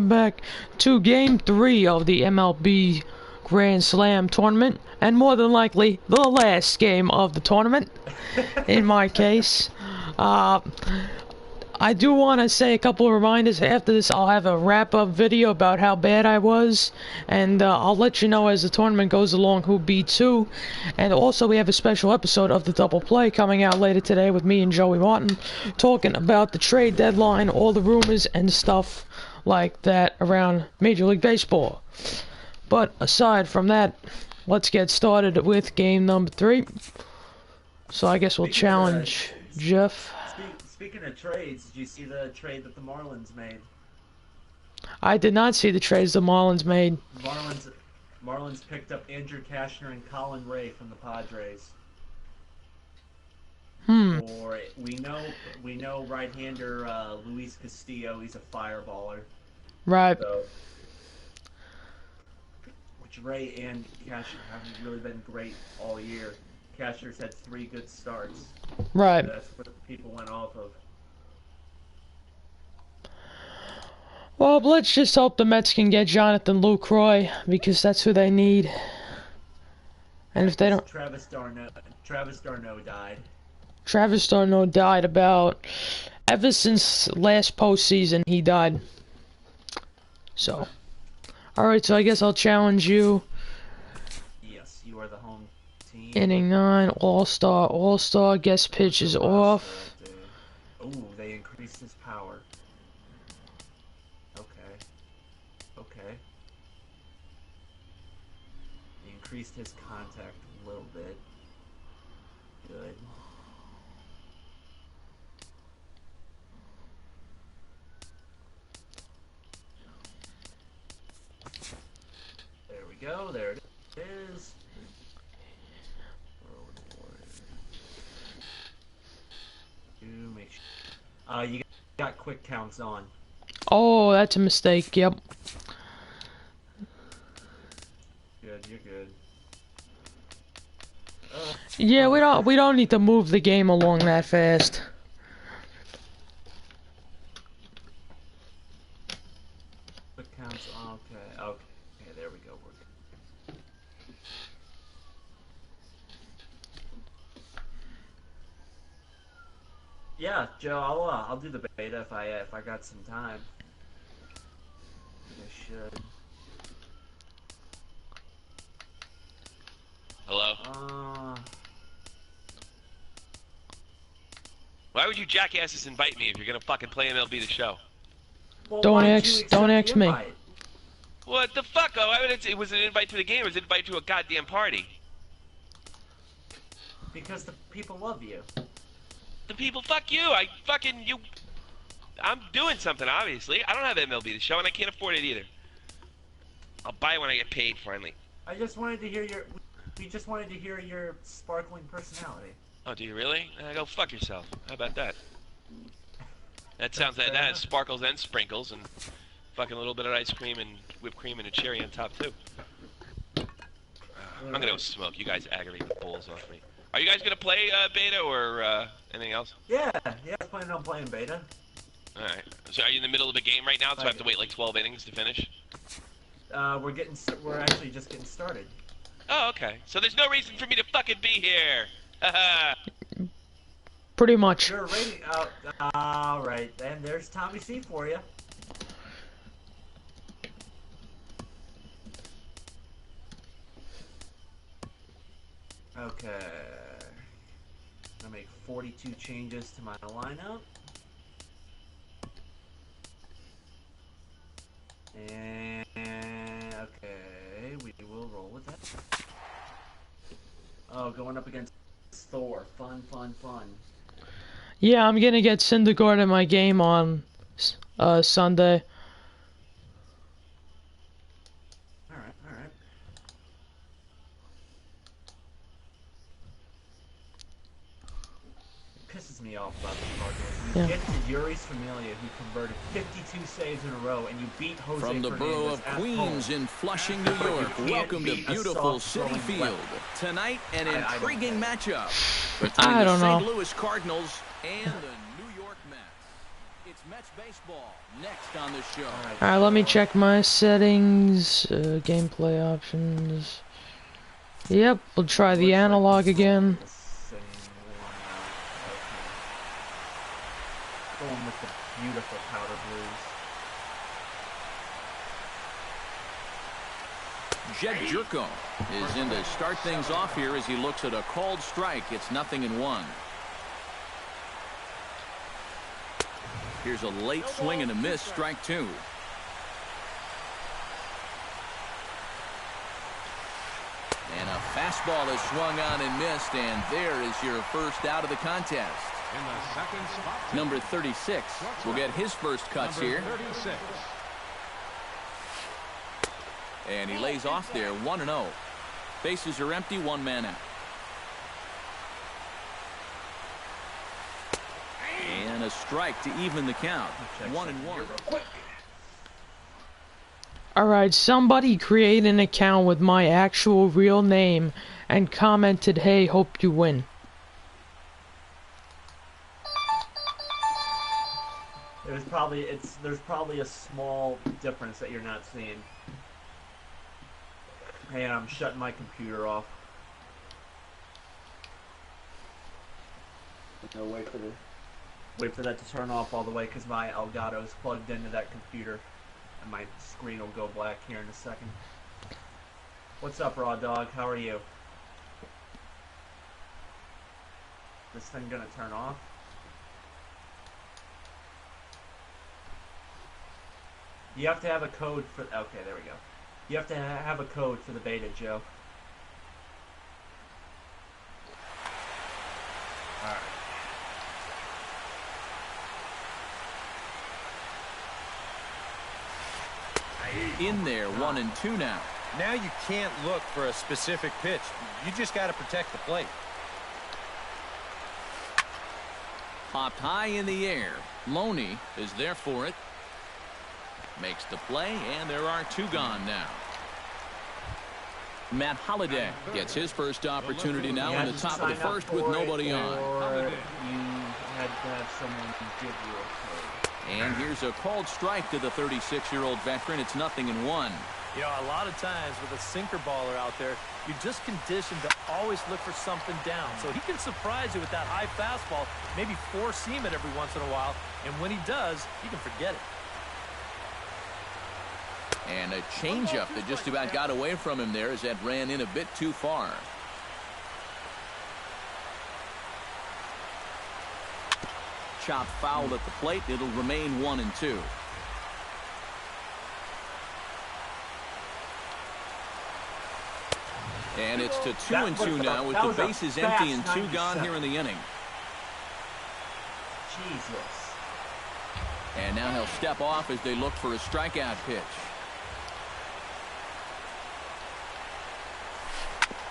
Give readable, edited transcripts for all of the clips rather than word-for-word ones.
welcome back to Game 3 of the MLB Grand Slam tournament, and more than likely, the last game of the tournament, in my case. I do want to say a couple of reminders. After this, I'll have a wrap-up video about how bad I was, and I'll let you know as the tournament goes along who beats who. And also, we have a special episode of the Double Play coming out later today with me and Joey Martin, talking about the trade deadline, all the rumors and stuff like that around Major League Baseball. But aside from that, let's get started with game number 3. So I guess we'll challenge Jeff. Speaking of trades, did you see the trade that the Marlins made? I did not see the trades the Marlins made. Marlins picked up Andrew Cashner and Colin Ray from the Padres. Or we know right-hander Luis Castillo, he's a fireballer. Right. So, which Ray and Cashner haven't really been great all year. Cashner's had 3 good starts. Right. That's what people went off of. Well, let's just hope the Mets can get Jonathan Lucroy, because that's who they need. And if they don't... Travis d'Arnaud died. Travis d'Arnaud died about... Ever since last postseason, he died. So. Alright, so I guess I'll challenge you. Yes, you are the home team. Inning 9, All-Star, guest pitch is off. Oh, they increased his power. Okay. They increased his contact a little bit. Good. There we go, there it is. Make sure. You got quick counts on. Oh, that's a mistake, yep. Good, you're good. Yeah, we don't need to move the game along that fast. Quick counts, okay, there we go. Yeah, Joe, I'll do the beta if I got some time. I should. Hello? Why would you jackasses invite me if you're gonna fucking play MLB The Show? Well, don't ask me. What the fuck? Oh, it was an invite to the game, it was an invite to a goddamn party. Because the people love you. The people, fuck you, I'm doing something, obviously. I don't have MLB The Show, and I can't afford it either. I'll buy it when I get paid, finally. We just wanted to hear your sparkling personality. Oh, do you really? Go fuck yourself. How about that? That sounds like that has sparkles and sprinkles, and fucking a little bit of ice cream and whipped cream and a cherry on top, too. I'm gonna go smoke. You guys aggravate the balls off me. Are you guys gonna play beta or anything else? Yeah, I was planning on playing beta. Alright. So are you in the middle of a game right now, so I have to wait like 12 innings to finish? We're actually just getting started. Oh, okay. So there's no reason for me to fucking be here. Haha. Pretty much. You're ready. Alright, and there's Tommy C for you. Okay. I'm gonna make 42 changes to my lineup. And okay, we will roll with that. Oh, going up against Thor. Fun. Yeah, I'm gonna get Syndergaard in my game on Sunday. Alright. It pisses me off about the Cardinals. You get to Yuri's Familia, who converted 52 saves in a row, and you beat Jose From the Fernandez borough of Queens in Flushing, New York, welcome to beautiful Citi Field. Tonight, an intriguing matchup between the St. Louis Cardinals and the New York Mets. It's catch baseball. Next on the show. Alright, let me check my settings. Gameplay options. Yep, we'll try the analog again. Going with the beautiful powder blues. Jed Jerko is in to start things off here as he looks at a called strike. It's 0-1. Here's a late swing and a miss, strike 2. And a fastball is swung on and missed, and there is your first out of the contest. In the second spot, Number 36 will get his first cuts here. 36. And he lays off there, 1-0. Bases are empty, one man out. And a strike to even the count. 1-1. Alright, somebody create an account with my actual real name and commented, "Hey, hope you win." There's probably a small difference that you're not seeing. Hey, and I'm shutting my computer off. No, wait for that to turn off all the way because my Elgato is plugged into that computer, and my screen will go black here in a second. What's up, Raw Dog? How are you? This thing gonna turn off? You have to have a code for. Okay, there we go. You have to have a code for the beta, Joe. Alright. In there, 1-2 now. Now you can't look for a specific pitch. You just got to protect the plate. Popped high in the air. Loney is there for it. Makes the play, and there are two gone now. Matt Holliday gets his first opportunity now in the top of the first with nobody on. Or you had to have someone give you a code. And here's a called strike to the 36-year-old veteran. It's 0-1. You know, a lot of times with a sinker baller out there, you're just conditioned to always look for something down. So he can surprise you with that high fastball, maybe force seam it every once in a while, and when he does, you can forget it. And a changeup that just about got away from him there as that ran in a bit too far. Chop foul at the plate. It'll remain 1-2. And it's to 2-2 now with the bases empty and two gone here in the inning. Jesus. And now he'll step off as they look for a strikeout pitch.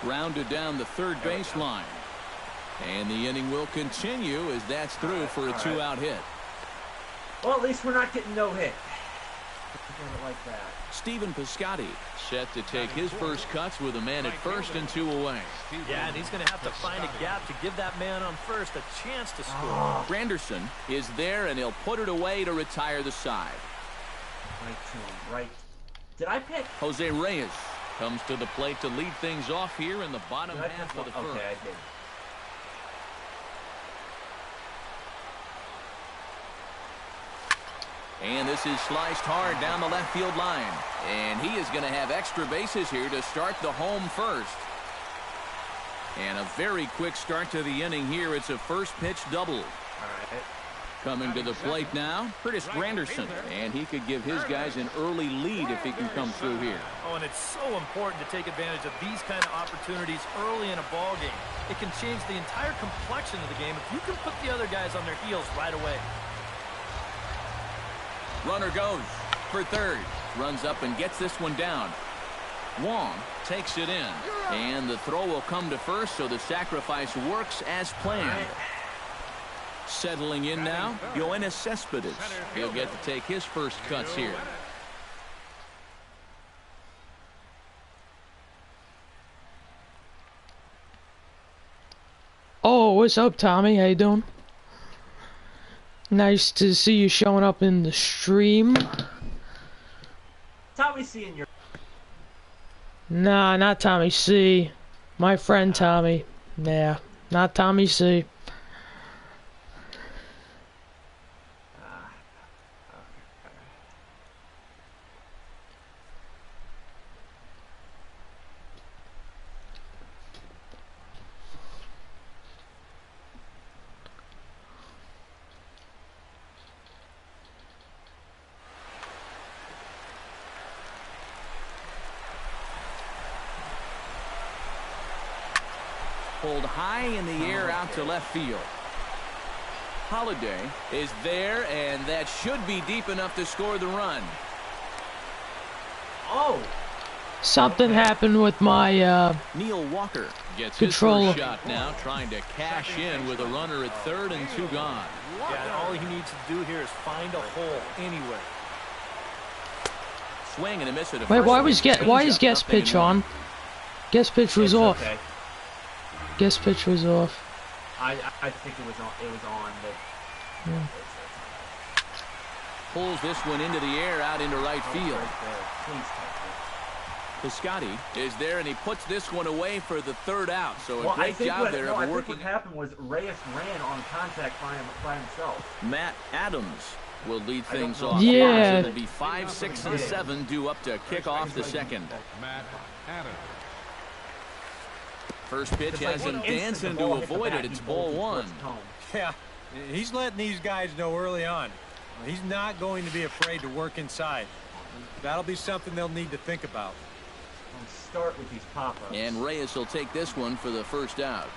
Grounded down the third baseline. And the inning will continue as that's through for a two-out hit. Well, at least we're not getting no hit. Like that. Stephen Piscotty set to take his first cuts with a man at first and two away. Yeah, and he's going to have to find a gap to give that man on first a chance to score. Granderson is there, and he'll put it away to retire the side. Right to him, right. Did I pick? Jose Reyes comes to the plate to lead things off here in the bottom half of the first. Okay, I did. And this is sliced hard down the left field line. And he is going to have extra bases here to start the home first. And a very quick start to the inning here. It's a first pitch double. All right. Coming to the plate now, Curtis Granderson. And he could give his guys an early lead if he can come through here. Oh, and it's so important to take advantage of these kind of opportunities early in a ball game. It can change the entire complexion of the game if you can put the other guys on their heels right away. Runner goes for third. Runs up and gets this one down. Wong takes it in. And the throw will come to first, so the sacrifice works as planned. Settling in now, Yoenis Cespedes. He'll get to take his first cuts here. Oh, what's up, Tommy? How you doing? Nice to see you showing up in the stream. Tommy C in your... Nah, not Tommy C. My friend Tommy. Yeah, not Tommy C. Pulled high in the air out to left field. Holiday is there, and that should be deep enough to score the run. Oh! Something happened with my Neil Walker gets controller. his first shot now, trying to cash in with a runner at third and 2 gone. Yeah, and all he needs to do here is find a hole anywhere. Swing and a miss at a Wait, first why is base. guest pitch on? Guest pitch was It's off. okay. Guest pitch was off. I think it was on, but... Yeah. Pulls this one into the air out into right field. Right there. Please touch Piscotti is there, and he puts this one away for the third out. So it. a Well, I great think job what, there no, of I think working. what happened was Reyes ran on contact by himself. Matt Adams will lead I don't things know. off. Yeah. It'll be 5, 6, and 7 due up to kick off the second. Matt Adams. First pitch It's like has him one instant dancing the to ball hit the avoid bat, it. It's he ball bolts and 1. flips home. Yeah, he's letting these guys know early on. He's not going to be afraid to work inside. That'll be something they'll need to think about. Don't start with these pop-ups. And Reyes will take this one for the first out.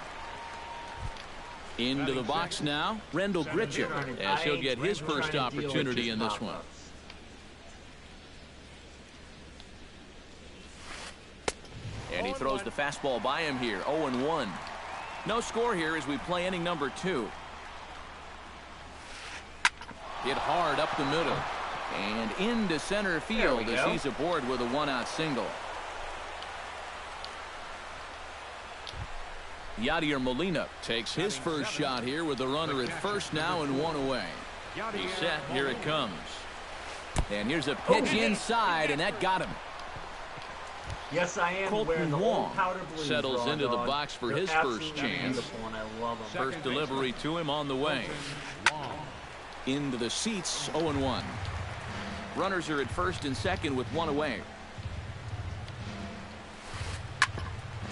Into the box now, Rendell Gritcher, as he'll get his first opportunity in this one. And he throws the fastball by him here, 0-1. No score here as we play inning number 2. Hit hard up the middle. And into center field as he's aboard with a 1-out single. Yadier Molina takes his first shot here with the runner at first now and 1 away. He's set. Here it comes. And here's a pitch inside, and that got him. Yes, I am wearing Colton the Wong old powder blues, settles Raw into the Dog. box for They're his first absolutely chance. beautiful, and I love them. First delivery to him on the way. Into the seats, 0-1. Runners are at first and second with 1 away.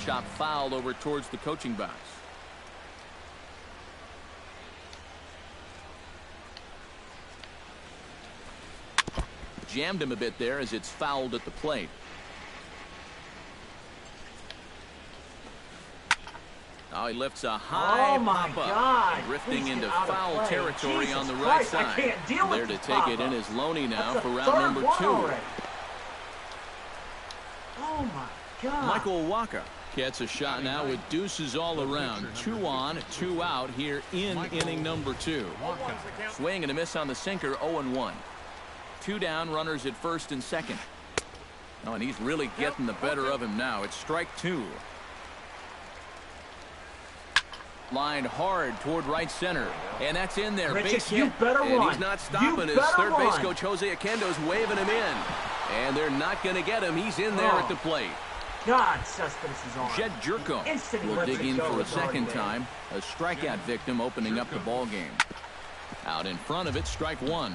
Chop foul over towards the coaching box. Jammed him a bit there as it's fouled at the plate. Now he lifts a high Oh my pop-up, God. drifting Please into get out of foul play. territory Jesus on the right Christ, I side. can't deal with There to this take it in pop-up. is Loney now That's for the round third number one 2. already. Oh my God. Michael Wacha gets a shot now with deuces all around. 2 on, 2 out here in inning number 2. Swing and a miss on the sinker, 0-1. 2 down, runners at first and second. Oh, and he's really getting the better of him now. It's strike 2. Lined hard toward right center, and that's in there. Richard, Base you hit, better and run. he's not You stopping. His better third base run. coach Jose Akendo's waving him in, and they're not going to get him. He's in there at the plate. God, Cespedes is on. Jed Jerko Instantly will lets dig it in go. for a It's already second there. time. A strikeout victim opening up the ball game. Out in front of it, strike 1.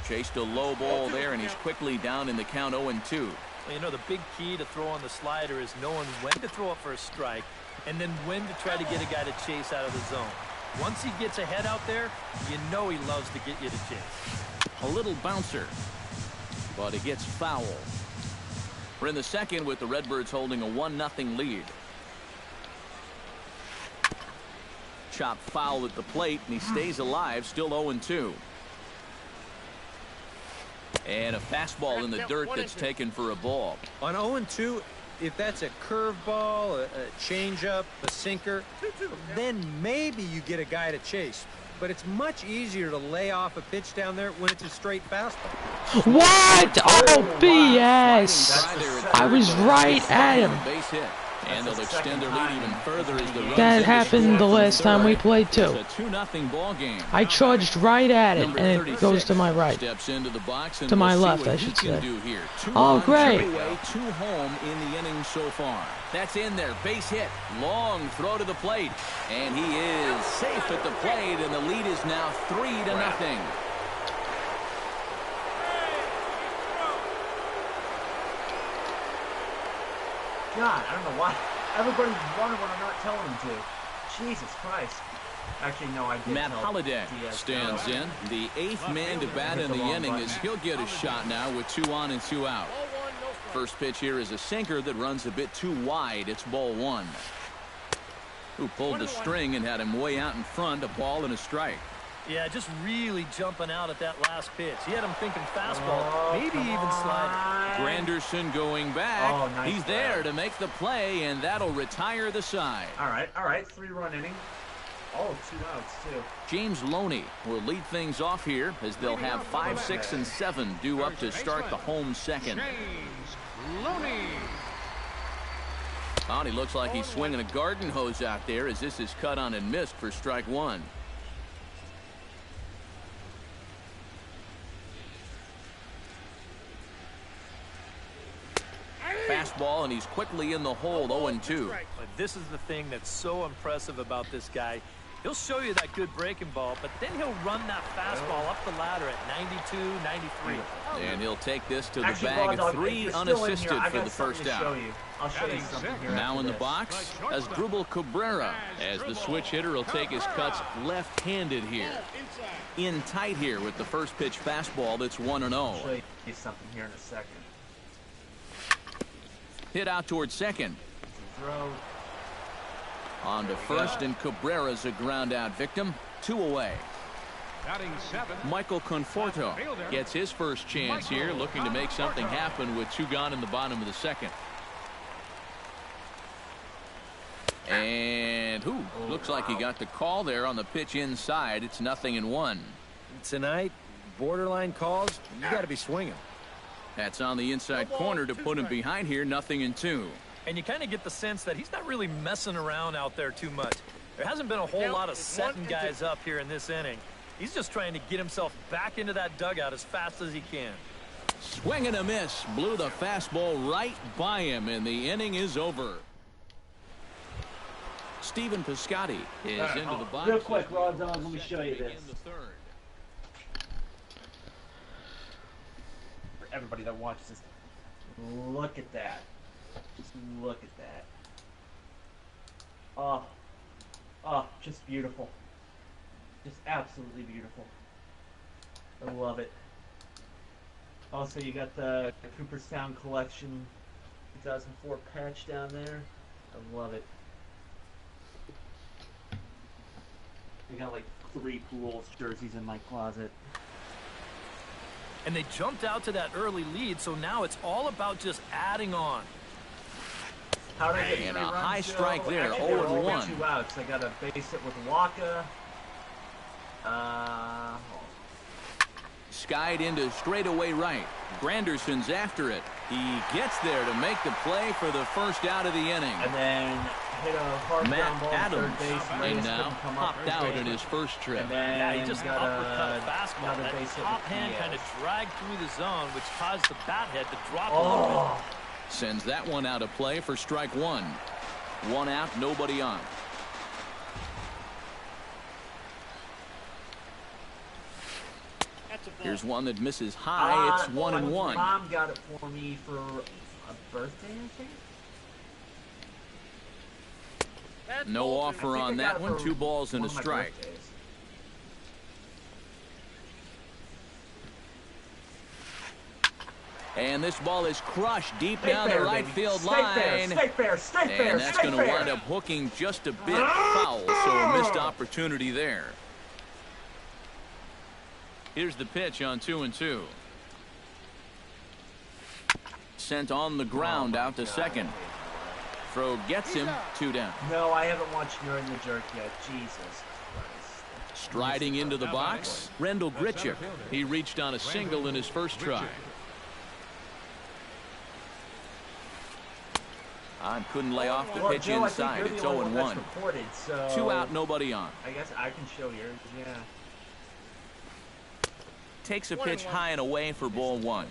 Chased a low ball there, and he's quickly down in the count, 0-2. Well, you know, the big key to throw on the slider is knowing when to throw it for a strike and then when to try to get a guy to chase out of the zone. Once he gets ahead out there, you know he loves to get you to chase. A little bouncer, but it gets foul. We're in the second with the Redbirds holding a 1-0 lead. Chop foul at the plate, and he stays alive, still 0-2. And a fastball in the dirt that's taken for a ball. On 0-2, if that's a curveball, a changeup, a sinker, then maybe you get a guy to chase. But it's much easier to lay off a pitch down there when it's a straight fastball. What? Oh, BS! I was right at him. Base hit. And they'll extend their lead even further as the That happened the last time we played too. It's a 2-0 ball game. I charged right at it, and it goes to my right. Steps into the box and To my we'll see left, what I he should can say. do here. Two Oh, runs, great. 2 away, 2 home in the inning so far. That's in there. Base hit. Long throw to the plate. And he is safe at the plate, and the lead is now 3-0. God, I don't know why. Everybody's running when I'm not telling them to. Jesus Christ. Actually, no, I did Matt tell Holliday Diaz stands no. in. The 8th man to bat in the inning as he'll get a shot now with 2 on and 2 out. First pitch here is a sinker that runs a bit too wide. It's ball 1. Who pulled the string and had him way out in front, a ball and a strike. Yeah, just really jumping out at that last pitch. He had him thinking fastball, maybe even slider. Granderson going back. Oh, nice He's there to make the play, and that'll retire the side. All right, 3-run inning. Oh, 2 outs, too. James Loney will lead things off here as they'll have 5, 6, and 7 due up to start the home second. James Loney. Oh, and he looks like he's swinging a garden hose out there as this is cut on and missed for strike 1. Fastball, and he's quickly in the hole, 0-2. But this is the thing that's so impressive about this guy. He'll show you that good breaking ball, but then he'll run that fastball up the ladder at 92, 93. And he'll take this to the Actually, bag Dog, of 3 unassisted for the first out. I'll show you something here. Now in the this. box as Drupal Cabrera, as the switch hitter will take his cuts left-handed here. In tight here with the first pitch fastball that's 1-0. I'll show you something here in a second. Hit out towards second. Throw. On to first, and Cabrera's a ground out victim. 2 away. Batting 7. Michael Conforto gets his first chance here, looking to make something happen with 2 gone in the bottom of the second. And looks like he got the call there on the pitch inside. It's 0-1. Tonight, borderline calls, you got to be swinging. That's on the inside corner to put him behind here. 0-2. And you kind of get the sense that he's not really messing around out there too much. There hasn't been a whole lot of setting guys up here in this inning. He's just trying to get himself back into that dugout as fast as he can. Swing and a miss. Blew the fastball right by him, and the inning is over. Stephen Piscotty is into the box. Real quick, Raw Dog, let me show you this. For everybody that watches this, look at that. Just look at that. Oh, just beautiful. Just absolutely beautiful. I love it. Also, you got the Cooperstown Collection 2004 patch down there. I love it. I got like 3 Pools jerseys in my closet. And they jumped out to that early lead, so now it's all about just adding on. How did I get 3 And a runs, high strike Joe? there, Actually, 0-1. 2 outs. I got to base it with Waka. Skied into straightaway right. Granderson's after it. He gets there to make the play for the first out of the inning. And then hit a hard ground Matt ball Adams, to third base. and Reyes now couldn't come up popped out first in base. his first trip. And then Yeah, he just got uppercut fastball. another That base hit top with hand Diaz. kind of dragged through the zone, which caused the bat head to drop a little bit. Oh, Sends that one out of play for strike 1. 1 out, nobody on. Here's one that misses high. It's 1-1. Mom got it for me for a birthday, I think. No offer I think on I that got it one. for 2 balls and a one of my strike. birthdays. And this ball is crushed deep Stay down fair, the right baby. field Stay line. fair, stay fair, stay fair, And that's stay going to fair. wind up hooking just a bit foul, so a missed opportunity there. Here's the pitch on 2-2. Sent on the ground out to second. Throw gets him, 2 down. No, I haven't watched You're in the Jerk yet. Jesus Christ. Striding into the box, Rendell Gritchick. He reached on a single in his first try. John couldn't lay off the Well, pitch Joe, inside. I think It's you're the only 0-1. one that's reported, so 2 out, nobody on. I guess I can show yours. Yeah. Takes a pitch high and away for ball 1.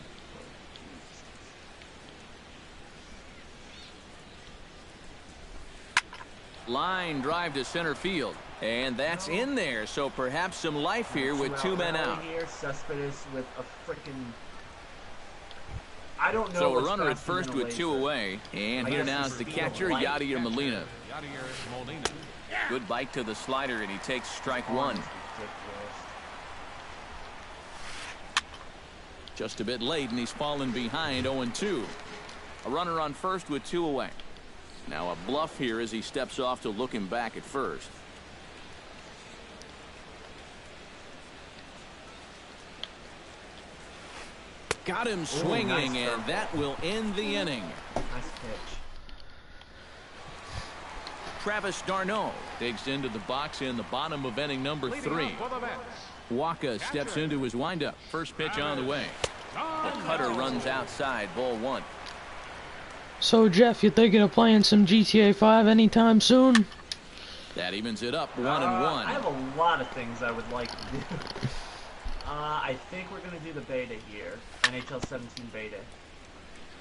Line drive to center field, and that's in there. So perhaps some life here with 2 men out. Here, Cespedes with a freaking. I don't know. So a runner at first with 2 away, and I here guess now it's is the the catcher, light. Yadier Molina. Yadier Molina. Good bite to the slider, and he takes strike 1. Ridiculous. Just a bit late, and he's fallen behind 0-2. A runner on first with 2 away. Now a bluff here as he steps off to look him back at first. Got him swinging, nice and that will end the inning. Nice pitch. Travis d'Arnaud digs into the box in the bottom of inning number 3. Waka steps into his windup. First pitch on the way. The cutter runs outside, ball 1. So, Jeff, you thinking of playing some GTA 5 anytime soon? That evens it up, 1-1. I have a lot of things I would like to do. I think we're going to do the beta here. NHL 17 beta.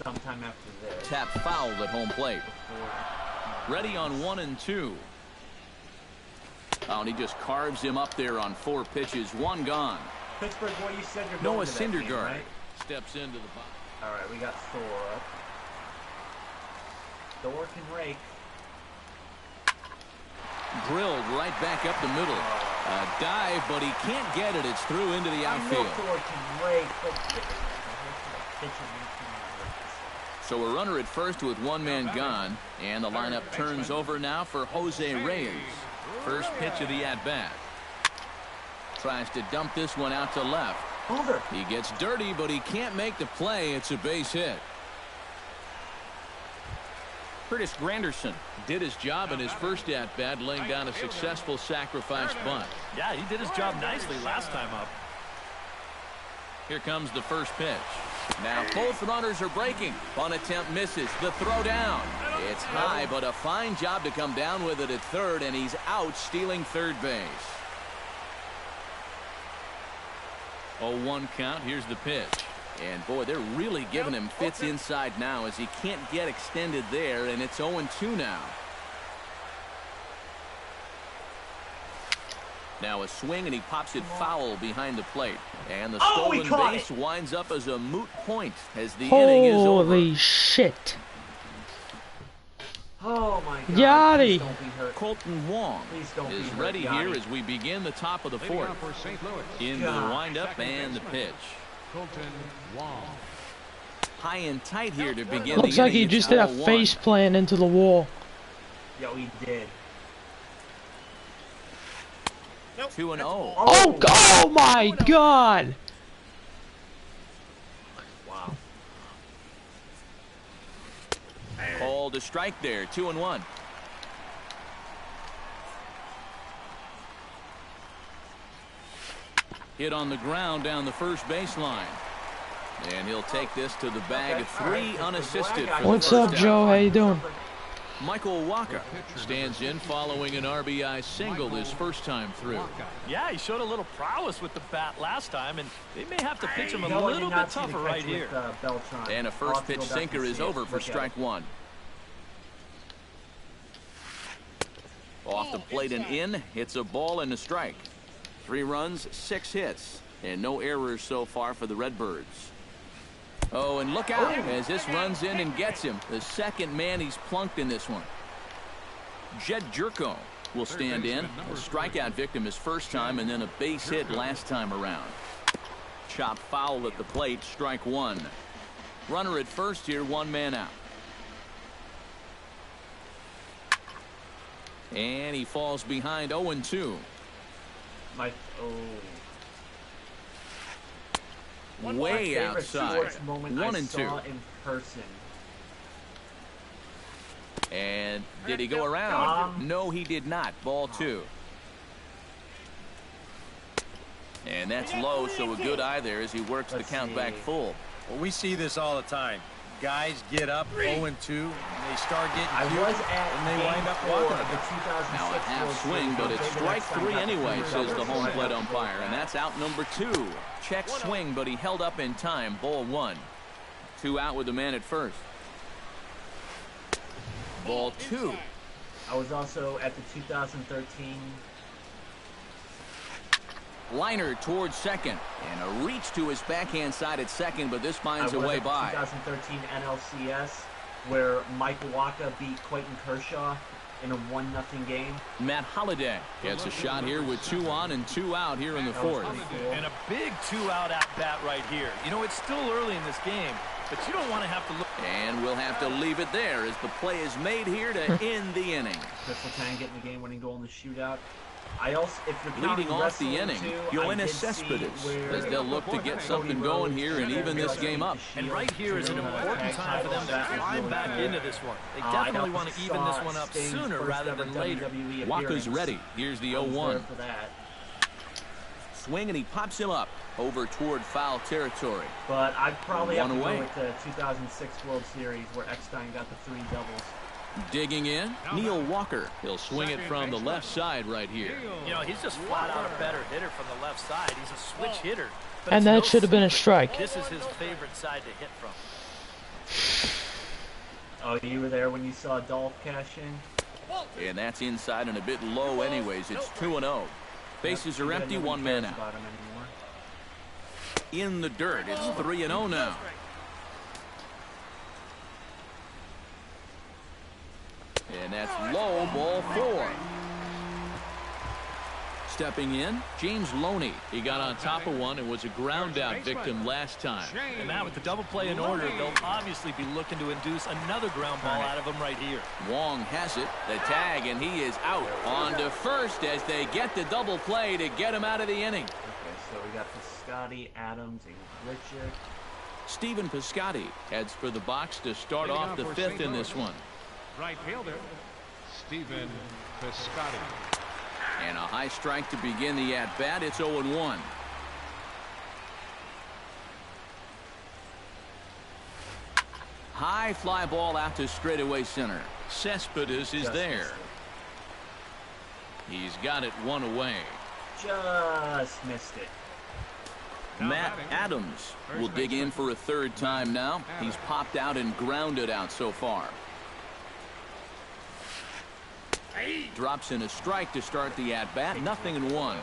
Sometime after this. Tap fouled at home plate. Ready on 1-2. Oh, and he just carves him up there on 4 pitches. 1 gone. Pittsburgh, boy, you said you're Noah going to that game, Syndergaard right? steps into the box. All right, we got Thor up. Thor can rake. Drilled right back up the middle. A dive, but he can't get it. It's through into the outfield. I know Thor can rake, but So a runner at first with 1 man gone, and the lineup turns over now for Jose Reyes. First pitch of the at-bat. Tries to dump this one out to left. Over. He gets dirty, but he can't make the play. It's a base hit. Curtis Granderson did his job in his first at-bat, laying down a successful sacrifice bunt. Yeah, he did his job nicely last time up. Here comes the first pitch. Now both runners are breaking. Bunt attempt misses. The throw down. It's high, but a fine job to come down with it at third, and he's out stealing third base. 0-1 count. Here's the pitch. And boy, they're really giving him fits inside now as he can't get extended there, and it's 0-2 now. Now a swing, and he pops it foul behind the plate. And the stolen base winds up as a moot point as the inning is over. Holy shit. Oh my God. Yachty. Don't be hurt. Colton Wong is ready here as we begin the top of the fourth. Into the windup and the pitch. Colton Wong. High and tight here to begin Looks the like inning. he just It's did a 0-1. face plant into the wall. Yo, he did. 2-0. Oh my God. Wow. Called a strike there. 2-1. Hit on the ground down the first baseline. And he'll take this to the bag of 3 unassisted. for the What's first up, out. Joe? How you doing? Michael Waka stands in following an RBI single his first time through. Yeah, he showed a little prowess with the bat last time, and they may have to pitch him a No, I did little not bit see the tougher catch right with, here. Beltran. And a I'll first have to pitch go back sinker and is see it. over for Look at strike it. 1. Off the plate and in, hits a ball and a strike. 3 runs, 6 hits, and no errors so far for the Redbirds. Oh, and look out as this runs in and gets him. The second man he's plunked in this one. Jed Jerko will stand in. A strikeout victim his first time, and then a base hit last time around. Chop foul at the plate, strike 1. Runner at first here, 1 man out. And he falls behind 0-2. Way outside. 1 and 2. In person. And did he go around? No, he did not. Ball 2. And that's low, so a good eye there as he works the count back full. Well, we see this all the time. guys get up 0-2, and they start getting cute, and they wind up walking. Now a half swing, but it's strike 3 anyway, says the home plate umpire, and that's out number 2. Check swing, but he held up in time. Ball 1. 2 out with the man at first. Ball 2. I was also at the 2013. Liner towards second, and a reach to his backhand side at second, but this finds a way by. 2013 NLCS, where Mike Waka beat Clayton Kershaw in a 1-0 game. Matt Holliday gets a shot here with 2 on and 2 out here in the 4th. Cool. And a big 2-out at bat right here. You know, it's still early in this game, but you don't want to have to look. And we'll have to leave it there as the play is made here to end the inning. Crystal Tang getting the game-winning goal in the shootout. I also, if you're leading off the wrestling inning, too, Yoenis Cespedes, as they'll look to get something going here and even this game up. And right here is an important time for them to climb back into this one. They definitely want to even this one up sooner rather than later. Waka's ready. Here's the 0-1. Swing, and he pops him up over toward foul territory. But I'd probably have to away. go with the 2006 World Series where Eckstein got the 3 doubles. Digging in, Neil Walker. He'll swing it from the left side right here. You know, he's just flat out a better hitter from the left side. He's a switch hitter. And that should have been a strike. This is his favorite side to hit from. Oh, you were there when you saw Dolph cash in? And that's inside and a bit low anyways. It's 2-0. Bases are empty, 1 man out. In the dirt, it's 3-0 now. And that's low, ball 4. Stepping in, James Loney. He got on top of one and was a ground out victim last time. And now with the double play in order, they'll obviously be looking to induce another ground ball out of him right here. Wong has it, the tag, and he is out. On to first as they get the double play to get him out of the inning. Okay, so we got Piscotty, Adams, and Glitcher. Stephen Piscotty heads for the box to start off the 5th in this one. Right fielder, Stephen Piscotty. And a high strike to begin the at-bat. It's 0-1. High fly ball out to straightaway center. Cespedes is there. He's got it 1 away. Just missed it. Matt Adams will dig in for a 3rd time now. He's popped out and grounded out so far. Drops in a strike to start the at-bat. 0-1.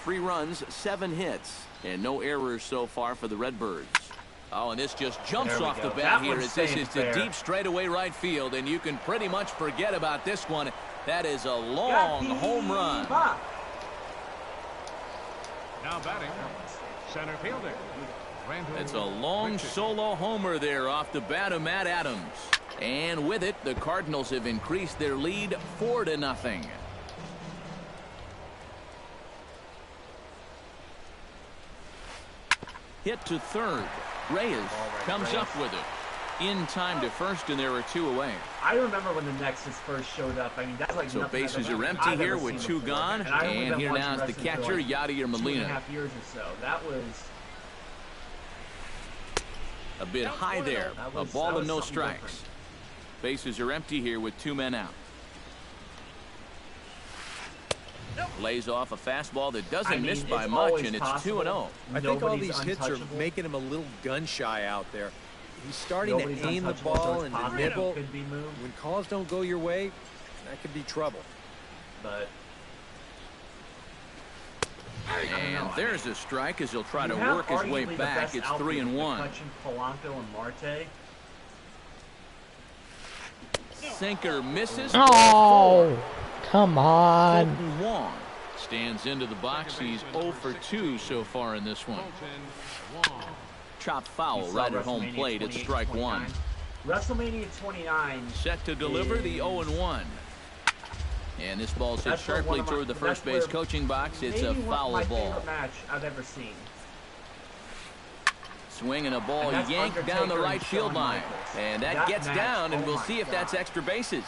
3 runs, 7 hits, and no errors so far for the Redbirds. Oh, and this just jumps off the bat here as this is to deep straightaway right field, and you can pretty much forget about this one. That is a long home run. Now batting, center fielder. It's a long solo homer there off the bat of Matt Adams. And with it, the Cardinals have increased their lead 4-0. Hit to 3rd. Reyes comes up with it. In time to 1st, and there are 2 away. I remember when the Nexus first showed up. I mean, that's like so bases are empty here with 2 gone. And here now is the catcher, Yadier Molina. 2.5 years or so. That was a bit high there. A ball and no strikes. Different. Bases are empty here with 2 men out. Lays off a fastball that doesn't miss by much, and it's 2-0. I think all these hits are making him a little gun-shy out there. He's starting to aim the ball and to nibble. When calls don't go your way, that could be trouble. But and there's a strike as he'll try to work his way back. It's 3-1. Polanco and Marte. Sinker misses. Oh, come on. Wong stands into the box. He's 0 for 2 so far in this one. Chop foul right at home plate. It's strike 1. WrestleMania 29. Set to deliver the 0-1. And this ball's hit sharply toward the first base coaching box. It's a foul my ball. Favorite match I've ever seen. Swinging a ball yanked down the right field line. And that gets down, and we'll see if that's extra bases.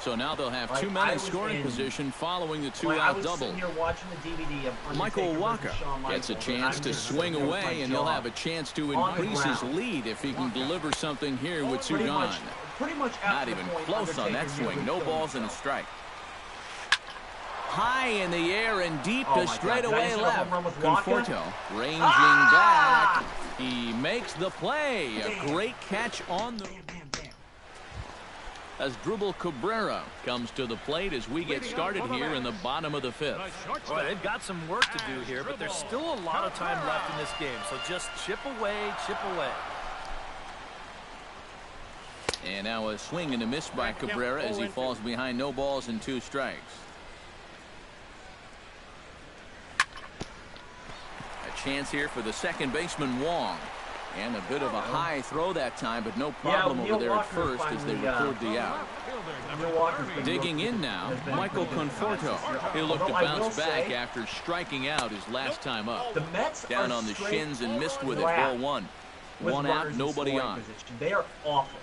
So now they'll have two men in scoring position following the two-out double. Here watching the DVD of Michael Walker gets a chance to swing away, and he'll have a chance to increase his lead if he can deliver something here with two gone. Not even close on that swing. No balls and a strike. High in the air and deep to straightaway left. Conforto ranging back. He makes the play. A great catch on the... As Dribble Cabrera comes to the plate as we get started here in the bottom of the fifth. Boy, they've got some work to do here, but there's still a lot of time left in this game. So just chip away, chip away. And now a swing and a miss by Cabrera as he falls behind no balls and two strikes. A chance here for the second baseman Wong. And a bit of a high throw that time, but no problem over there at first as they record the out. Digging in now, Michael Conforto. He'll look to bounce back after striking out his last time up. Down on the shins and missed with it, ball one. One out, nobody on. They are awful.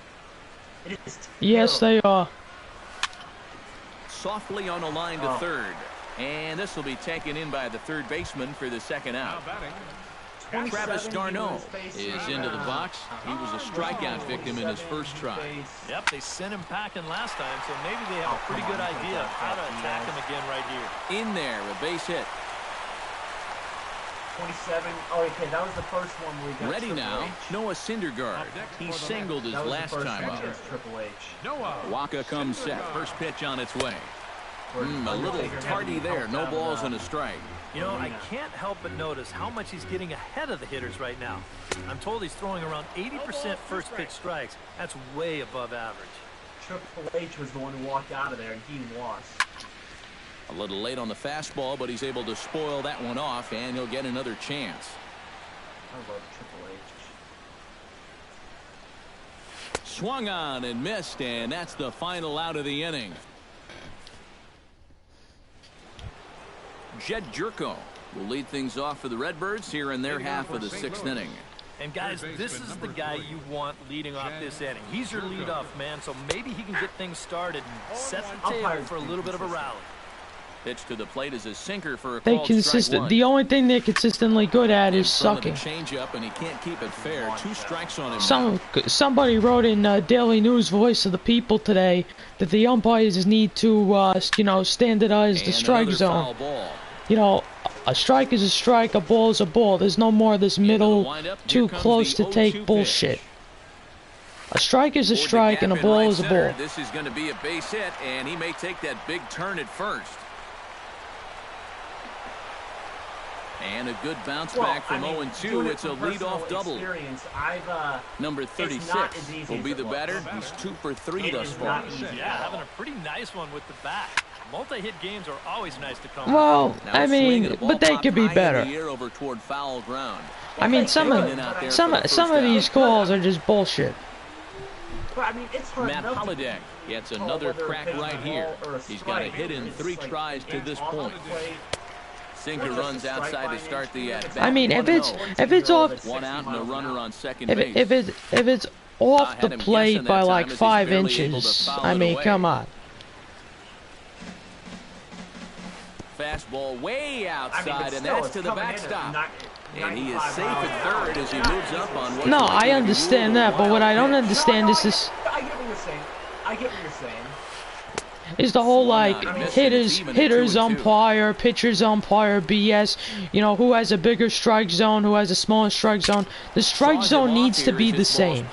Yes, they are. Softly on a line to third. And this will be taken in by the third baseman for the second out. Travis d'Arnaud is into the box. He was a strikeout victim in his first try. Yep, they sent him packing last time, so maybe they have a pretty good idea of how to attack him again right here. In there, a base hit. 27. Oh, okay, that was the first one we got. Ready now, Noah Syndergaard. He singled his last time up. Waka comes set. First pitch on its way. A little tardy there. No balls and a strike. You know, I can't help but notice how much he's getting ahead of the hitters right now. I'm told he's throwing around 80% first pitch strikes. That's way above average. Triple H was the one who walked out of there, and he lost. A little late on the fastball, but he's able to spoil that one off, and he'll get another chance. I love Triple H. Swung on and missed, and that's the final out of the inning. Jed Jerko will lead things off for the Redbirds here in their half of the sixth inning. And guys, this is the guy you want leading off this inning. He's your leadoff man, so maybe he can get things started and set the table for a little bit of a rally. Pitch to the plate is a sinker for a They called strike one. The only thing they're consistently good at is sucking. Change up, and he can't keep it fair. Two strikes on him. Somebody wrote in Daily News Voice of the People today that the umpires need to, standardize the strike zone. You know, a strike is a strike, a ball is a ball. There's no more of this middle, too close to take bullshit. A strike is a strike, and a ball is a ball. This is going to be a base hit, and he may take that big turn at first. And a good bounce back from 0-2. It's a leadoff double. Number 36 will be the batter. He's 2 for 3 thus far. Yeah, having a pretty nice one with the bat. Multi-hit games are always nice to come. Well, I mean, but they could be better. Over toward foul ground. I mean, some of these calls are just bullshit. Matt Holliday gets another crack right here. He's got a hit in 3 tries to this point. Sinker runs outside to start the at-bat. I mean, if it's off, 1 out and a runner on second base. If it's off the plate by like 5 inches, I mean, come on. Fastball way outside, and that's to the backstop. And he is safe at third as he moves up on what... No, I understand that, but what I don't understand is this... I get what you're saying. I get what you're saying. Is the whole, like, hitters umpire, pitchers umpire BS. You know, who has a bigger strike zone, who has a smaller strike zone. The strike zone needs to be the same.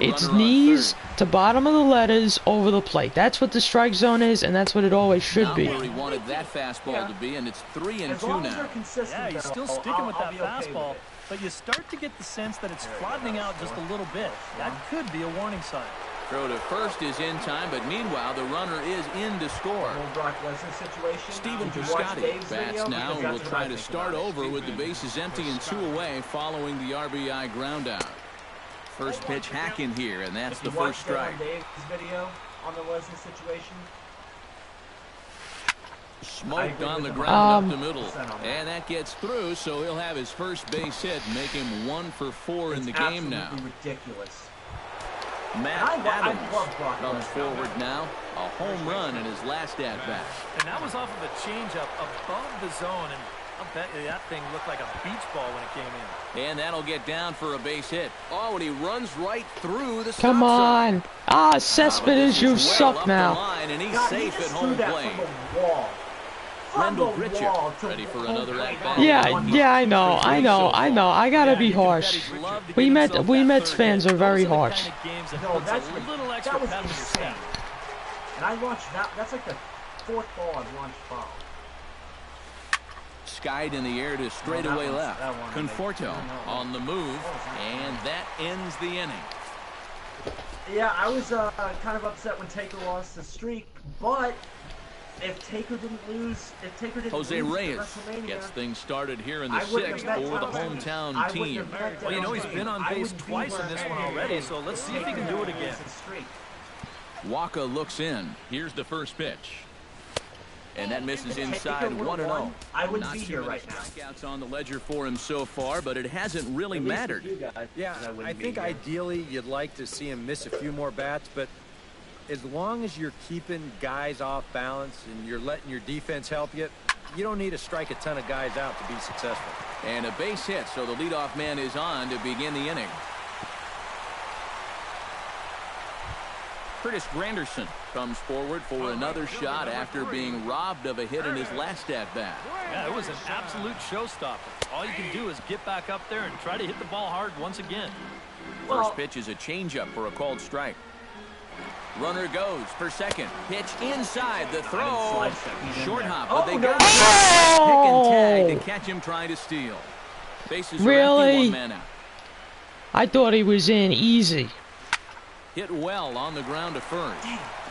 It's knees to bottom of the letters over the plate. That's what the strike zone is, and that's what it always should be. He wanted that fastball to be, and it's 3-2 now. Yeah, he's still sticking with that fastball, but you start to get the sense that it's flattening out just a little bit. That could be a warning sign. Throw to first is in time, but meanwhile the runner is in to score. Stephen Piscotty bats now and will try to start over with the bases empty and 2 away following the RBI ground out. First pitch hack in here, and that's the first strike. Video on the Leslie situation. Smoked on the ground up the middle, and that gets through, so he'll have his first base hit, make him 1 for 4 in the game now. Ridiculous. Matt I Adams love Brock comes Lesnar. forward now. A home run in his last at-bat. And that was off of a changeup above the zone, and I'll bet you that thing looked like a beach ball when it came in. And that'll get down for a base hit. Oh, and he runs right through the Come stop sign. on. Ah, Cespedes, you Well suck up the now. line, and he's God, he safe just at threw home that plate. from the wall. From Rendell the Gritcher, wall to ready for home another plate. at-bat. Yeah, I know. I gotta be harsh. We Mets fans are very harsh. No, that's a little that extra was pep in your insane. step. And I launched that. That's like the fourth ball I've launched foul. Skied in the air to straightaway left. that one Conforto makes- on the move, and that ends the inning. Yeah, I was kind of upset when Taker lost the streak, but if Taker didn't lose, Jose Reyes at WrestleMania, gets things started here in the I wouldn't have sixth met for the Tom hometown I wouldn't team. have met Well, you know, Tom he's been on I base wouldn't be twice in where this I one am already, today so let's see if he Taker can do it loses again. the streak. Waka looks in. Here's the first pitch. And that misses If inside Taker would've 1-0. won, I wouldn't Not be too here many right now. strikeouts on the ledger for him so far, but it hasn't really mattered. Yeah, I think ideally you'd like to see him miss a few more bats, but as long as you're keeping guys off balance and you're letting your defense help you, you don't need to strike a ton of guys out to be successful. And a base hit, so the leadoff man is on to begin the inning. Curtis Granderson comes forward for another shot after being robbed of a hit in his last at-bat. Yeah, it was an absolute showstopper. All you can do is get back up there and try to hit the ball hard once again. First pitch is a changeup for a called strike. Runner goes for second. Pitch inside the throw. Short hop, but they got pick and tag to catch him trying to steal. Bases are Really? empty, 1 man out. I thought he was in easy. Hit well on the ground to first.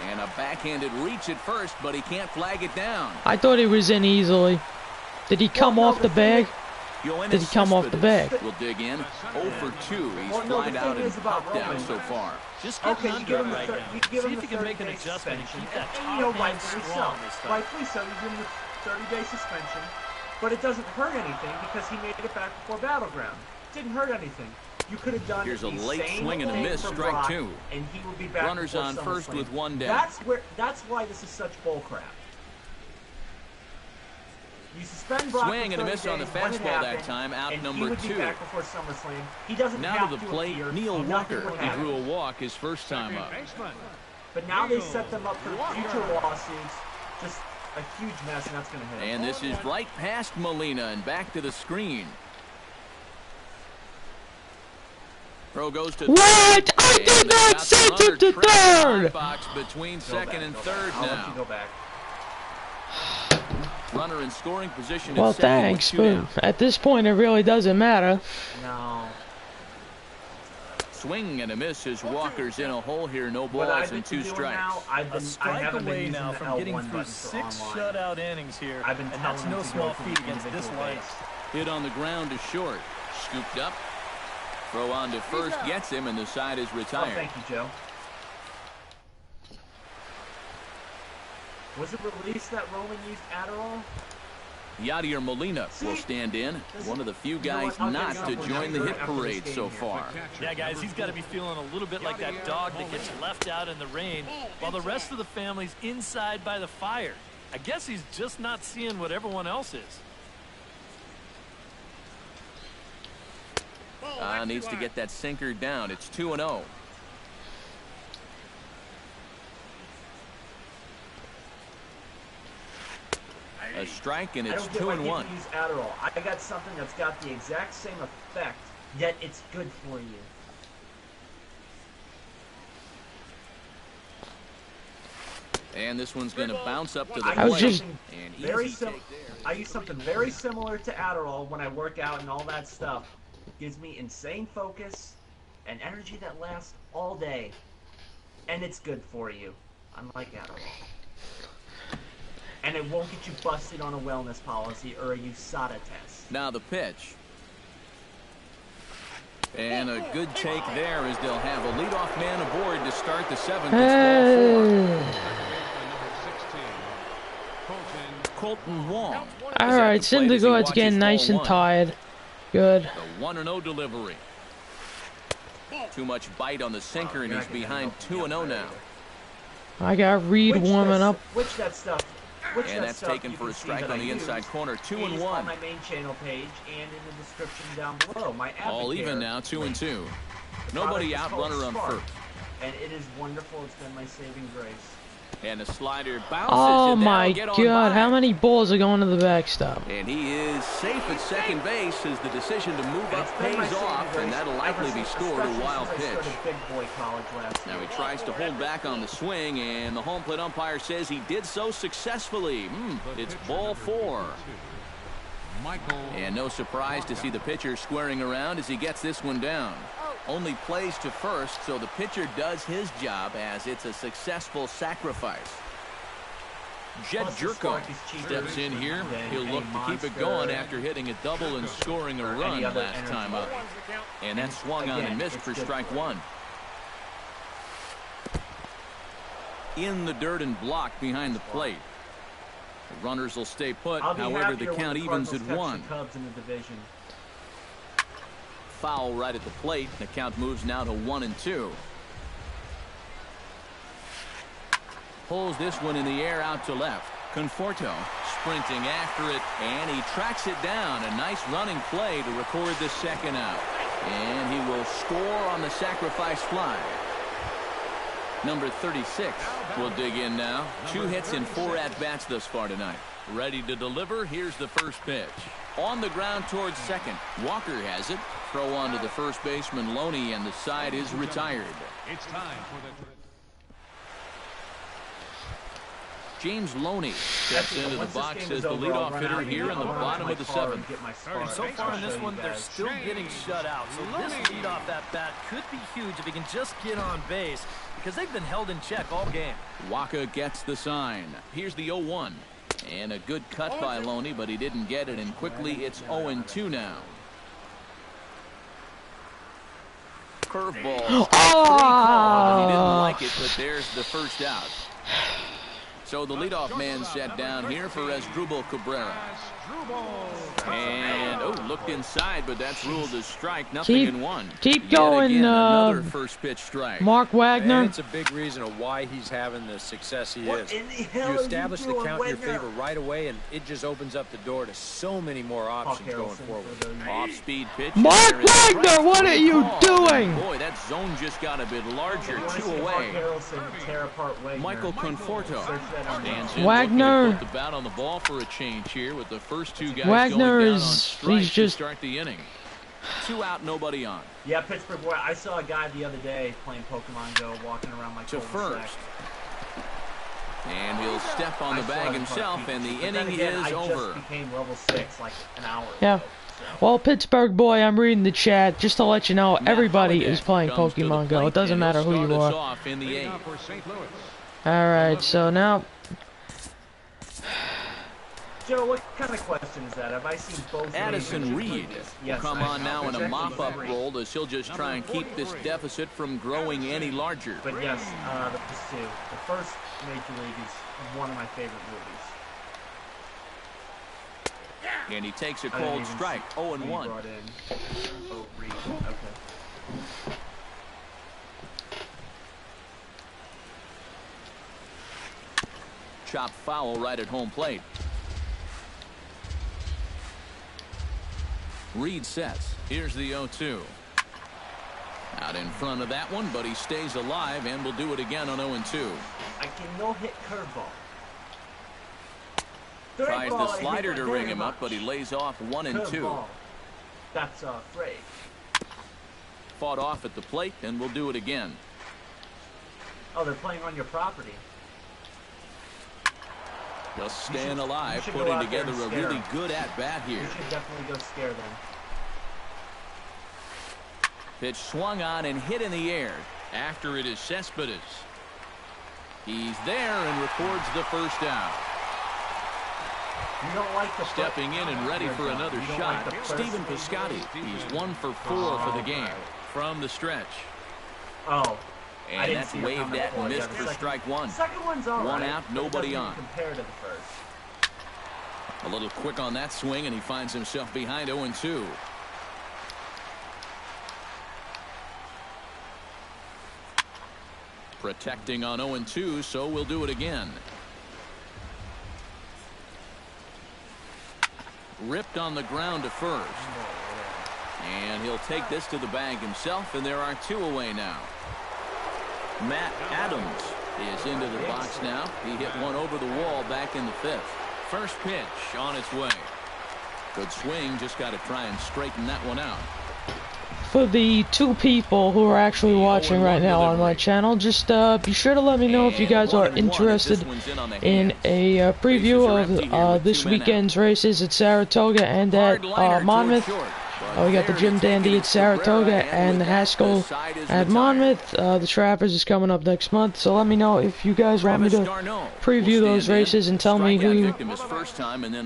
And a backhanded reach at first, but he can't flag it down. I thought he was in easily. Did he come off the bag? Did he come off the bag? We'll dig in. 0 for 2. He's Well, no, the flied out thing and is about popped down Roman. so far. Just get Okay, under you give it him right the now. you give See him if the you can make an 30-day adjustment and suspension, keep that and, you know, top hand rightfully strong so. this time. Rightfully so, you give him the 30-day suspension, but it doesn't hurt anything because he made it back before Battleground. Didn't hurt anything. You could have done Here's a the late same swing and a thing miss, for strike Brock, 2. and he would be back Runners before on first SummerSlam. with 1 down. That's why this is such bullcrap. You suspend Brock Swing for and a 30 miss on the days when it fastball that happened, time, out and number he would 2. be back before SummerSlam. He doesn't Now have to the plate, appear. Neil Nothing Walker. would He happen. drew a walk his first time up. Baseman. But now they set them up for future lawsuits. Just a huge mess, and that's going to hit him. And this is right past Molina and back to the screen. Throw goes to What? third, I and did they not got the send runner it to trapped in the third. box between Go second back, and go third back. I'll let you now. go back. Runner in scoring position. Well, at second with thanks, 2 but down. at this point it really doesn't matter. No. Swing and a miss as Walker's in a hole here. No What balls I've been and 2 doing strikes. now, I A strike haven't been away using now the from L1 getting through button for 6 online. shutout innings here, I've been and telling that's him no to go small for feat the against this individual lineup. base. Hit on the ground to short. Scooped up. Throw on to first gets him, and the side is Oh, retired. thank you, Joe. Was it released that Roman used Adderall? Yadier Molina will See? stand in. One of the few You know guys what? I'll not get to something join the after- hit after this parade game so here. far. Yeah, guys, he's got to be feeling a little bit like that dog that gets left out in the rain while the rest of the family's inside by the fire. I guess he's just not seeing what everyone else is. Needs to get that sinker down. It's 2-0. A strike, and I it's don't get why 2-1. people use Adderall. I got something that's got the exact same effect, yet it's good for you. And this one's going to bounce up to the I was plate. just- And Very easy sim take there. I use something very similar to Adderall when I work out and all that stuff. It gives me insane focus and energy that lasts all day. And it's good for you, unlike Adderall. And it won't get you busted on a wellness policy or a USADA test. Now the pitch. And a good take there as they'll have a leadoff man aboard to start the 7th. It's ball 4. Colton Wong. Alright, Syndergaard's getting nice and tired. Good. The 1-0 delivery. Too much bite on the sinker, and he's behind 2-0 now. I got Reed warming up. Which that stuff. And that's taken for a strike on the inside corner. 2-1. On my main channel page and in the description down below. My all even now, 2-2. Nobody out, runner on first. And it is wonderful. It's been my saving grace. And the slider bounces. Oh my God! How many balls are going to the backstop? And he is safe at second base as the decision to move up pays off, and that'll likely be scored a wild pitch. Now he tries to hold back on the swing, and the home plate umpire says he did so successfully. It's ball 4. And no surprise to see the pitcher squaring around as he gets this one down. Only plays to first, so the pitcher does his job as it's a successful sacrifice. Jed Jerko steps in here. He'll look to keep it going after hitting a double and scoring a run last time up. And that swung on and missed for strike 1. In the dirt and blocked behind the plate. The runners will stay put, however the count evens at 1. Foul right at the plate. The count moves now to 1-2. Pulls this one in the air out to left. Conforto sprinting after it, and he tracks it down. A nice running play to record the second out. And he will score on the sacrifice fly. Number 36 will dig in now. 2 hits and 4 at-bats thus far tonight. Ready to deliver. Here's the first pitch. On the ground towards second. Walker has it. Throw on to the first baseman Loney, and the side is retired. It's time for the... James Loney steps into the box as the leadoff hitter here in the bottom of the 7th. And so far in this one, they're still getting shut out. So this leadoff at bat could be huge if he can just get on base, because they've been held in check all game. Waka gets the sign. Here's the 0-1. And a good cut by Loney, but he didn't get it, and quickly it's 0-2 now. Curveball. Oh! He didn't like it, but there's the first out. So the leadoff man sat down here for Asdrubal Cabrera. And, looked inside, but that's ruled as strike. Nothing in 1. Keep going, again, another first pitch strike. Mark Wagner. And it's a big reason of why he's having the success he is. You establish the count in your favor right away, and it just opens up the door to so many more options going forward. Off-speed pitch. Mark Wagner, what are you doing? Boy, that zone just got a bit larger. 2 away. Michael Conforto stands in Wagner. to put the bat on the ball for a change here with the first 2 guys Wagner going down is on strike he's just to start the inning. 2 out, nobody on. Yeah, Pittsburgh boy. I saw a guy the other day playing Pokemon Go, walking around my to cul-de-sac. first. And he'll step on the bag himself, and the inning is over. I just became level 6 like an hour Yeah. ago. Well, Pittsburgh boy, I'm reading the chat just to let you know everybody is playing Pokemon Go. It doesn't matter who you are. Alright, so now... Joe, what kind of question is that? Have I seen both? Addison Reed will come on now in a mop-up role. role as he'll just try and keep this deficit from growing any larger. But yes, the Pursuit. The first Major League is one of my favorite movies. And he takes a cold strike, 0-1. Oh, Reed. Okay. Chop foul right at home plate. Reed sets. Here's the 0-2. Out in front of that one, but he stays alive and will do it again on 0-2. I can no-hit curveball. Tries the slider to ring him up, but he lays off 1-2. That's Frey. Fought off at the plate, and will do it again. Oh, they're playing on your property. Just staying alive, putting together a really good at-bat here. You should definitely go scare them. Pitch swung on and hit in the air. After it is Cespedes. He's there and records the first out. You don't like the stepping in and ready for another shot. Stephen Piscotty. He's 1 for 4 for the game from the stretch. Oh. And that's waved at and missed for strike 1. Second one's all right. 1 out, nobody on. Compared to the first. A little quick on that swing, and he finds himself behind 0-2. Protecting on 0-2, so we'll do it again. Ripped on the ground to first. And he'll take this to the bag himself, and there are 2 away now. Matt Adams is into the box now. He hit one over the wall back in the 5th. First pitch on its way. Good swing, just got to try and straighten that one out. For the 2 people who are actually watching right now on my channel, just be sure to let me know if you guys are interested in a preview of this weekend's races at Saratoga and at Monmouth. We got the Jim Dandy at Saratoga and the Haskell at Monmouth. The Trappers is coming up next month, so let me know if you guys want me to preview those races and tell me who,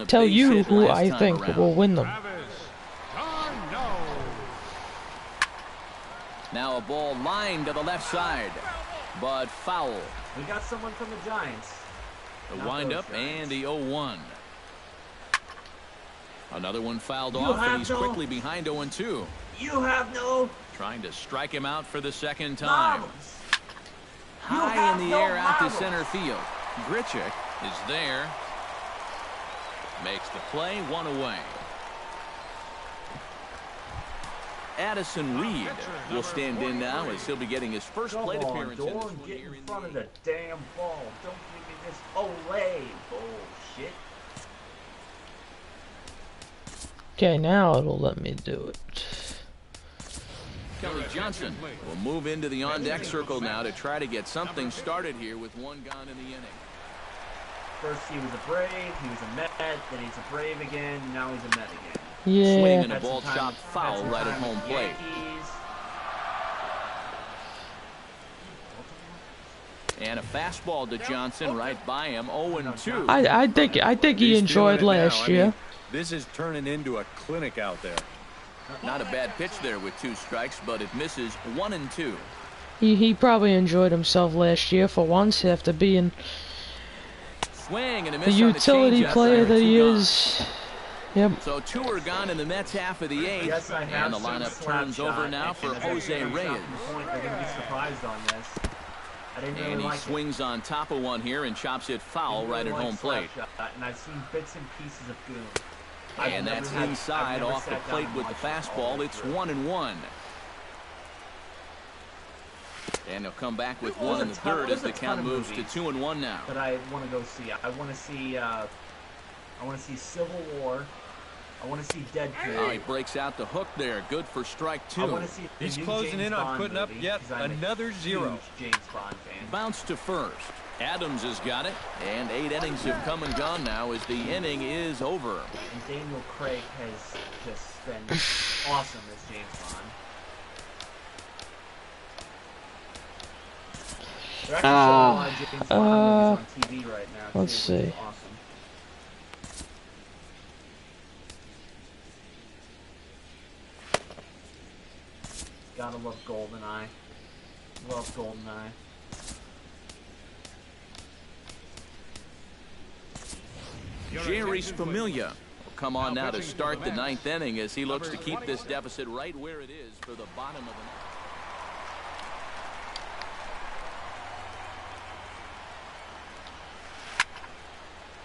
tell you who I think will win them. Now a ball lined to the left side, but foul. We got someone from the Giants. The windup and the 0-1. Another one fouled off, and he's quickly behind 0-2. You have no. Trying to strike him out for the second time. High in the air out to center field. Grichuk is there. Makes the play, 1 away. Addison Reed will stand in now as he'll be getting his first plate appearance in this one get here in front of the damn ball. Don't give me this Olay bullshit. Okay, now it'll let me do it. Kelly Johnson will move into the on-deck circle now to try to get something started here with 1 gone in the inning. First he was a Brave, he was a Met, then he's a Brave again, now he's a Met again. Yeah. Swing and a ball chopped foul right at home plate. And a fastball to Johnson right by him, 0-2. I think he enjoyed last year. This is turning into a clinic out there. Not a bad pitch there with 2 strikes, but it misses 1-2. He probably enjoyed himself last year for once after being Swing and a miss the utility player that he is. Yep. So 2 are gone in the Mets half of the 8th, and the lineup turns over now for Jose Reyes. They're going to be surprised on this. I didn't really And he like swings on top of one here and chops it foul right at home plate. And I've seen bits and pieces of Goon. And that's inside off the plate with the fastball. It's 1-1. And he'll come back with 1 in the 3rd as the count moves to 2-1 now. That I want to go see. I want to see Civil War. I want to see Dead Kid. Oh, he breaks out the hook there. Good for strike 2. I want to see He's closing in on putting up yet another 0. James Bond fan. Bounce to first. Adams has got it, and 8 innings have come and gone now as the inning is over. And Daniel Craig has just been awesome as James Bond. They're actually showing a lot of James Bond movies on TV right now. Let's see. Awesome. Gotta love GoldenEye. Love GoldenEye. Jerry Familia will come on now to start the 9th inning as he looks to keep this deficit right where it is for the bottom of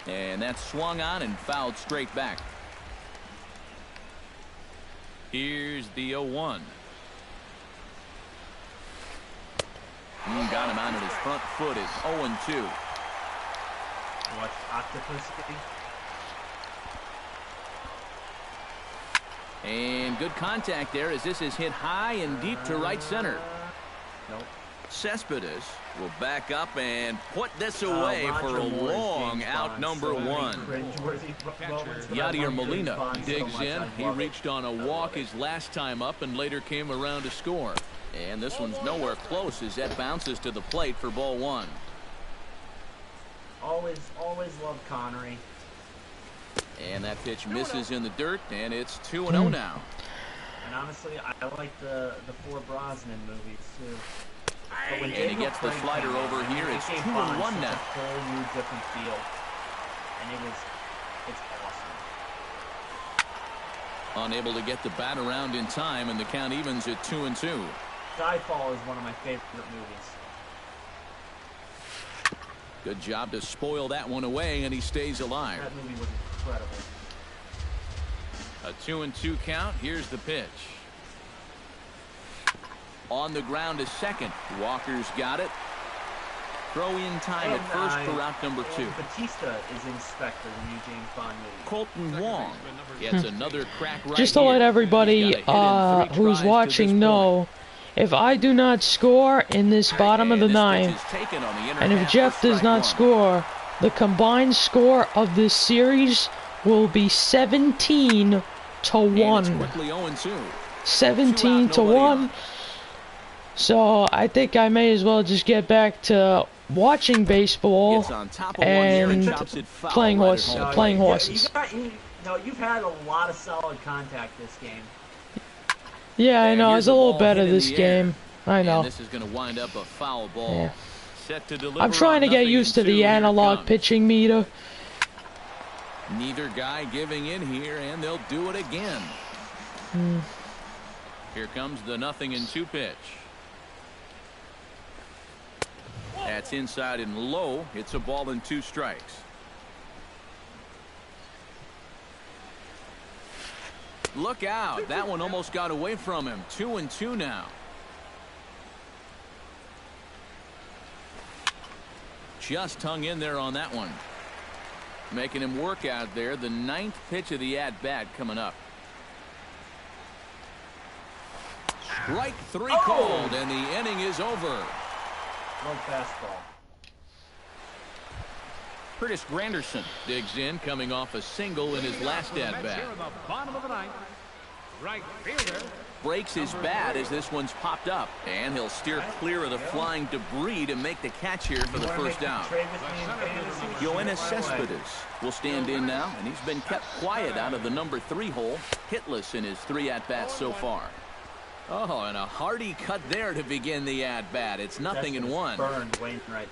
the 9th. And that's swung on and fouled straight back. Here's the 0-1. Got him out at his front foot. It's 0-2. Watch Octopus. And good contact there as this is hit high and deep to right center. Nope. Cespedes will back up and put this away for a long out number 1. Yadier Molina digs in. He reached on a walk his last time up and later came around to score. And this one's nowhere close as that bounces to the plate for ball 1. Always love Connery. And that pitch misses in the dirt, and it's 2-0 now. And honestly, I like the 4 Brosnan movies too. But when And he gets the slider over here. It's 2-1 now. A whole new different feel, and it's awesome. Unable to get the bat around in time, and the count evens at 2-2. Skyfall is one of my favorite movies. Good job to spoil that one away, and he stays alive. That movie was incredible. A 2-2 count. Here's the pitch. On the ground to second. Walker's got it. Throw-in time at first for route number 2. Batista is inspector in the new James Bond movie. Colton Wong gets another crack right Just to let everybody who's watching know, if I do not score in this bottom of the ninth, and if Jeff does not score, the combined score of this series will be 17-1. 17-1. So I think I may as well just get back to watching baseball and playing horses. You've had a lot of solid contact this game. Yeah, I know. It's a little better this game. I know. This is going to wind up a foul ball. Yeah. Set to deliver. I'm trying to get used to the analog pitching meter. Neither guy giving in here, and they'll do it again. Here comes the 0-2 pitch. That's inside and low. It's a ball and 2 strikes. Look out. That one almost got away from him. 2-2 now. Just hung in there on that one. Making him work out there. The 9th pitch of the at-bat coming up. Strike 3 called, and the inning is over. Low fastball. Curtis Granderson digs in, coming off a single in his last at-bat. Bottom of the ninth. Right fielder. Breaks his bat as this one's popped up, and he'll steer clear of the flying debris to make the catch here for the first out. Yoenis Cespedes will stand in now, and he's been kept quiet out of the number 3 hole, hitless in his 3 at-bats so far. Oh, and a hearty cut there to begin the at-bat. It's 0-1.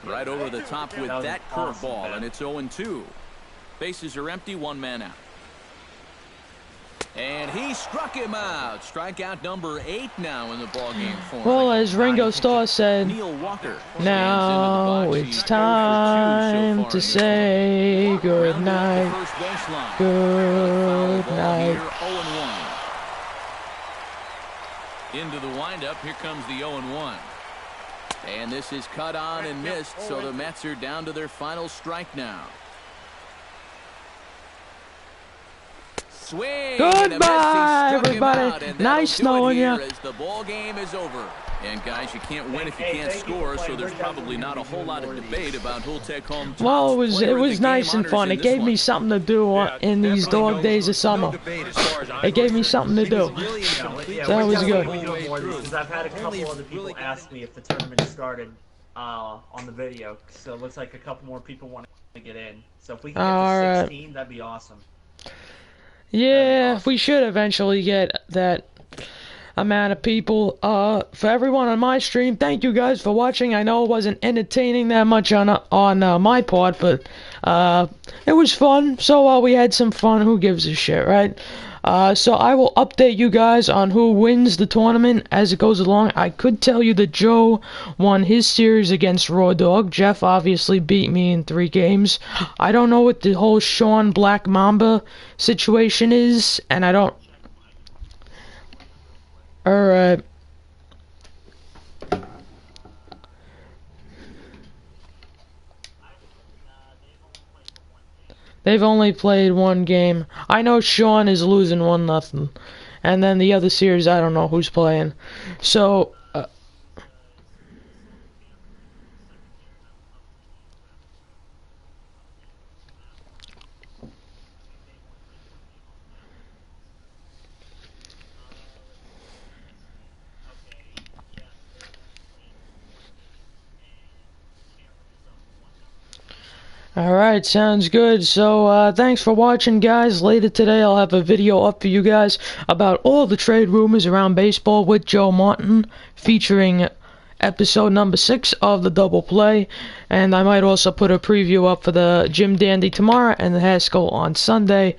Right over the top with that curveball, and it's 0-2. Bases are empty, 1 man out. And he struck him out. Strikeout number 8 now in the ballgame for him. Well, as Ringo Starr said, Neil Walker now it's time to say good night. Good night. Into the windup, here comes the 0-1. And this is cut on and missed, so the Mets are down to their final strike now. Swing! Goodbye, everybody. Nice knowing you. As the ball game is over. And guys, you can't win if you can't score, so there's probably not a whole lot of debate about who'll take home. Well, it was nice and fun. It gave me something to do in these dog days of summer. It gave me something to do. That was good. Because I've had a couple other people ask me if the tournament started on the video, so it looks like a couple more people want to get in. So if we can get to 16, that'd be awesome. Yeah, we should eventually get that amount of people. For everyone on my stream, thank you guys for watching. I know it wasn't entertaining that much on my part, but it was fun. So we had some fun. Who gives a shit, right? So I will update you guys on who wins the tournament as it goes along. I could tell you that Joe won his series against Raw Dog. Jeff obviously beat me in 3 games. I don't know what the whole Sean Black Mamba situation is, and I don't... Alright. They've only played 1 game. I know Sean is losing 1-0. And then the other series, I don't know who's playing. So, alright, sounds good. So, thanks for watching, guys. Later today, I'll have a video up for you guys about all the trade rumors around baseball with Joe Martin, featuring episode number 6 of the Double Play. And I might also put a preview up for the Jim Dandy tomorrow and the Haskell on Sunday.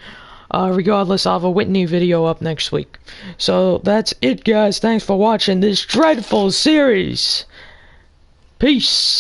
Regardless, I'll have a Whitney video up next week. So, that's it, guys. Thanks for watching this dreadful series. Peace.